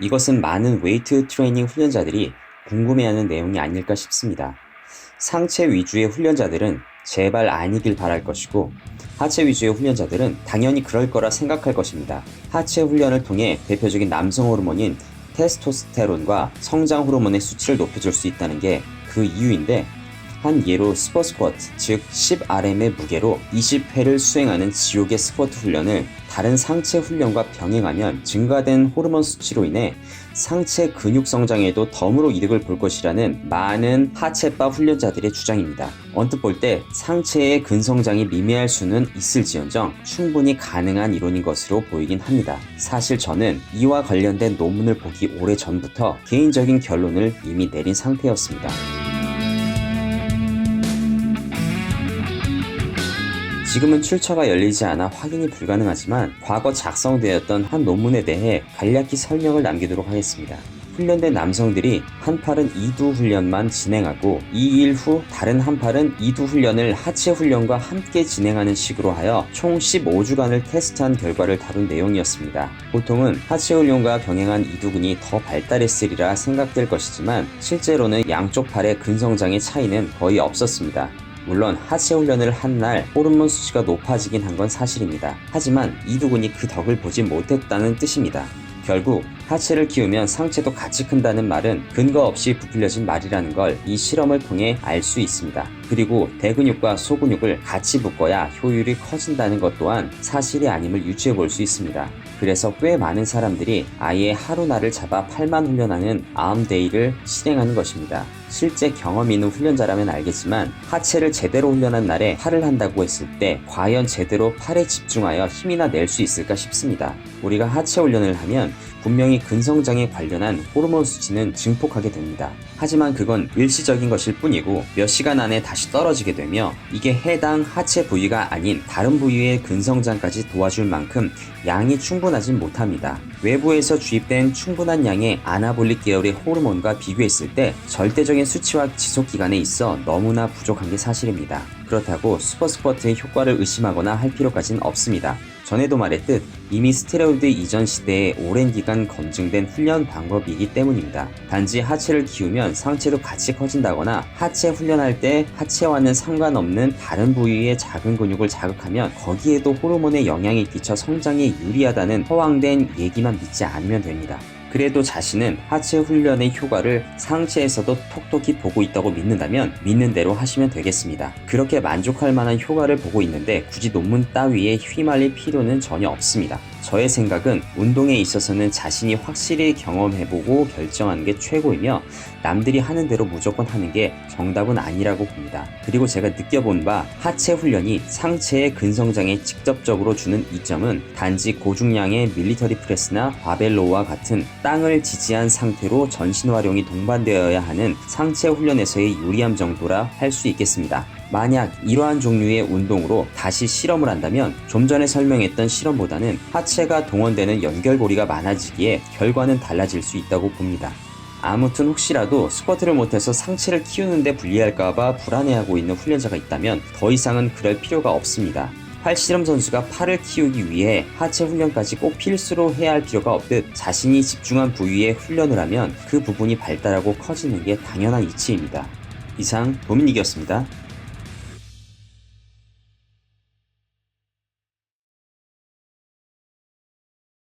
이것은 많은 웨이트 트레이닝 훈련자들이 궁금해하는 내용이 아닐까 싶습니다. 상체 위주의 훈련자들은 제발 아니길 바랄 것이고, 하체 위주의 훈련자들은 당연히 그럴 거라 생각할 것입니다. 하체 훈련을 통해 대표적인 남성 호르몬인 테스토스테론과 성장 호르몬의 수치를 높여줄 수 있다는 게 그 이유인데, 한 예로 슈퍼스쿼트, 즉 10rm의 무게로 20회를 수행하는 지옥의 스쿼트 훈련을 다른 상체 훈련과 병행하면 증가된 호르몬 수치로 인해 상체 근육 성장에도 덤으로 이득을 볼 것이라는 많은 하체바 훈련자들의 주장입니다. 언뜻 볼 때 상체의 근성장이 미미할 수는 있을지언정 충분히 가능한 이론인 것으로 보이긴 합니다. 사실 저는 이와 관련된 논문을 보기 오래전부터 개인적인 결론을 이미 내린 상태였습니다. 지금은 출처가 열리지 않아 확인이 불가능하지만 과거 작성되었던 한 논문에 대해 간략히 설명을 남기도록 하겠습니다. 훈련된 남성들이 한 팔은 2두 훈련만 진행하고 2일 후 다른 한 팔은 2두 훈련을 하체 훈련과 함께 진행하는 식으로 하여 총 15주간을 테스트한 결과를 다룬 내용이었습니다. 보통은 하체 훈련과 병행한 이두근이 더 발달했으리라 생각될 것이지만 실제로는 양쪽 팔의 근성장의 차이는 거의 없었습니다. 물론 하체 훈련을 한 날 호르몬 수치가 높아지긴 한 건 사실입니다. 하지만 이두근이 그 덕을 보지 못했다는 뜻입니다. 결국 하체를 키우면 상체도 같이 큰다는 말은 근거 없이 부풀려진 말이라는 걸 이 실험을 통해 알 수 있습니다. 그리고 대근육과 소근육을 같이 묶어야 효율이 커진다는 것 또한 사실이 아님을 유추해 볼 수 있습니다. 그래서 꽤 많은 사람들이 아예 하루날을 잡아 팔만 훈련하는 아음데이를 실행하는 것입니다. 실제 경험 있는 훈련자라면 알겠지만 하체를 제대로 훈련한 날에 팔을 한다고 했을 때 과연 제대로 팔에 집중하여 힘이나 낼 수 있을까 싶습니다. 우리가 하체 훈련을 하면 분명히 근성장에 관련한 호르몬 수치는 증폭하게 됩니다. 하지만 그건 일시적인 것일 뿐이고 몇 시간 안에 다시 떨어지게 되며 이게 해당 하체 부위가 아닌 다른 부위의 근성장까지 도와줄 만큼 양이 충분하진 못합니다. 외부에서 주입된 충분한 양의 아나볼릭 계열의 호르몬과 비교했을 때 절대적인 수치와 지속 기간에 있어 너무나 부족한 게 사실입니다. 그렇다고 슈퍼스쿼트의 효과를 의심하거나 할 필요까지는 없습니다. 전에도 말했듯 이미 스테로이드 이전 시대에 오랜 기간 검증된 훈련 방법이기 때문입니다. 단지 하체를 키우면 상체도 같이 커진다거나 하체 훈련할 때 하체와는 상관없는 다른 부위의 작은 근육을 자극하면 거기에도 호르몬의 영향이 끼쳐 성장에 유리하다는 허황된 얘기만 믿지 않으면 됩니다. 그래도 자신은 하체 훈련의 효과를 상체에서도 톡톡히 보고 있다고 믿는다면 믿는 대로 하시면 되겠습니다. 그렇게 만족할 만한 효과를 보고 있는데 굳이 논문 따위에 휘말릴 필요는 전혀 없습니다. 저의 생각은 운동에 있어서는 자신이 확실히 경험해보고 결정하는 게 최고이며 남들이 하는 대로 무조건 하는 게 정답은 아니라고 봅니다. 그리고 제가 느껴본 바 하체 훈련이 상체의 근성장에 직접적으로 주는 이점은 단지 고중량의 밀리터리 프레스나 바벨로우와 같은 땅을 지지한 상태로 전신 활용이 동반되어야 하는 상체 훈련에서의 유리함 정도라 할 수 있겠습니다. 만약 이러한 종류의 운동으로 다시 실험을 한다면 좀 전에 설명했던 실험보다는 하체가 동원되는 연결고리가 많아지기에 결과는 달라질 수 있다고 봅니다. 아무튼 혹시라도 스쿼트를 못해서 상체를 키우는데 불리할까봐 불안해하고 있는 훈련자가 있다면 더 이상은 그럴 필요가 없습니다. 팔씨름 선수가 팔을 키우기 위해 하체 훈련까지 꼭 필수로 해야 할 필요가 없듯 자신이 집중한 부위에 훈련을 하면 그 부분이 발달하고 커지는 게 당연한 이치입니다. 이상 도민익이었습니다.